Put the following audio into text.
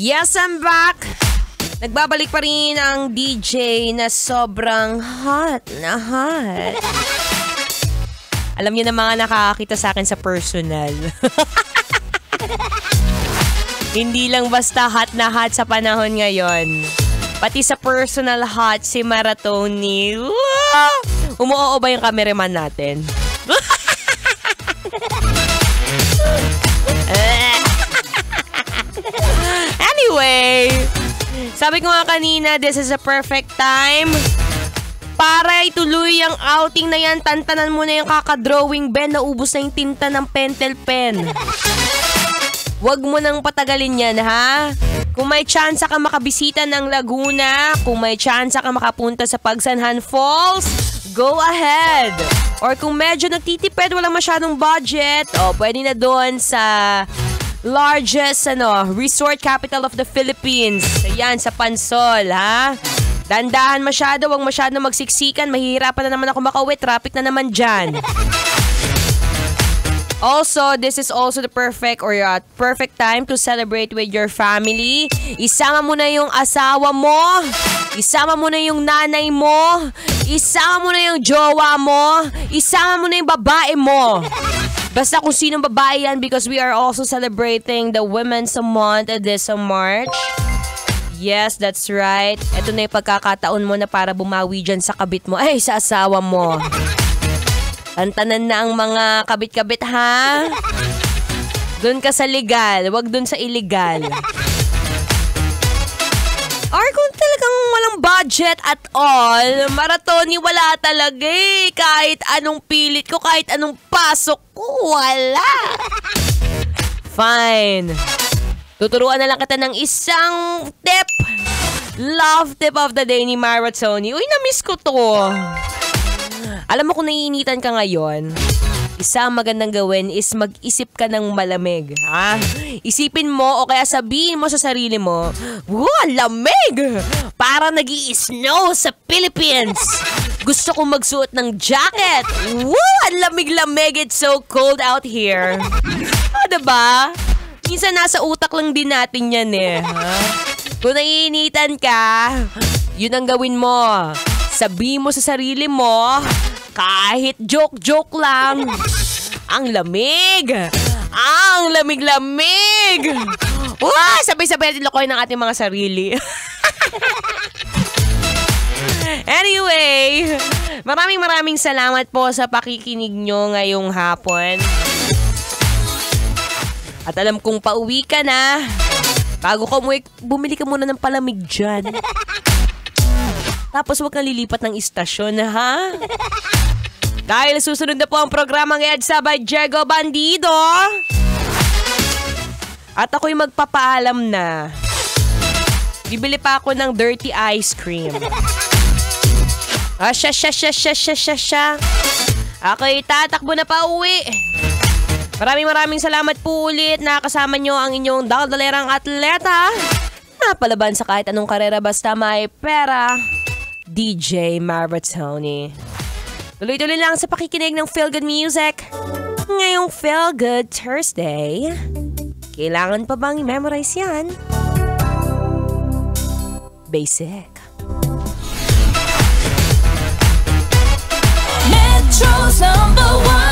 Yes, I'm back! Nagbabalik pa rin ang DJ na sobrang hot na hot. Alam niyo na mga nakakakita sa akin sa personal. Hindi lang basta hot na hot sa panahon ngayon. Pati sa personal hot si Maratoni. Umuoo ba yung cameraman natin? Anyway, sabi ko nga kanina, this is a perfect time para ituloy ang outing na yan. Tantanan mo na yung kakadrawing pen. Naubos na yung tinta ng pentel pen. Huwag mo nang patagalin yan, ha? Kung may tsansa ka makabisita ng Laguna, kung may tsansa ka makapunta sa Pagsanhan Falls, go ahead! Or kung medyo nagtitipid, wala masyadong budget, pwede na doon sa largest resort capital of the Philippines. Ayan, sa Pansol, ha? Dandahan masyado, wag masyado magsiksikan. Mahihirapan na naman ako makauwi. Traffic na naman dyan. Also, this is also the perfect time to celebrate with your family. Isama mo na yung asawa mo. Isama mo na yung nanay mo. Isama mo na yung jowa mo. Isama mo na yung babae mo. Basta kung sinong babae yan, because we are also celebrating the Women's Month this March. Yes, that's right. Ito na yung pagkakataon mo na para bumawi dyan sa kabit mo. Ay, sa asawa mo. Tantanan na ang mga kabit-kabit, ha? Doon ka sa legal, wag doon sa illegal. Or kung talagang walang budget at all, Maratoni, wala talaga eh. Kahit anong pilit ko, kahit anong pasok ko, wala. Fine. Tuturuan na lang kita ng isang tip. Love tip of the day ni Maratoni. Uy, na-miss ko to. Alam mo kung naiinitan ka ngayon, isa magandang gawin is mag-isip ka ng malamig. Ha? Isipin mo o kaya sabihin mo sa sarili mo, wow, lamig! Para nag-i-snow sa Philippines. Gusto kong magsuot ng jacket. Wow, ang lamig-lamig. It's so cold out here. Diba? Minsan nasa utak lang din natin yan eh. Ha? Kung naiinitan ka, yun ang gawin mo. Sabihin mo sa sarili mo, kahit joke-joke lang, ang lamig! Ang lamig-lamig! Wow! Sabay-sabay natin lokohin ng ating mga sarili. Anyway, maraming salamat po sa pakikinig nyo ngayong hapon. At alam kong pauwi ka na. Bago ka umuwi, bumili ka muna ng palamig dyan. Tapos huwag kang lilipat ng istasyon, ha? Dahil susunod na po ang programang EDSA by Diego Bandido. At ako'y magpapaalam na. Bibili pa ako ng dirty ice cream. Ako'y tatakbo na pa uwi. Maraming salamat po ulit na kasama nyo ang inyong daldalerang atleta. Napalaban sa kahit anong karera basta may pera. DJ Maratoni. Tuloy-tuloy lang sa pakikinig ng Feel Good Music. Ngayong Feel Good Thursday. Kailangan pa bang i-memorize yan? Basic. Metro's #1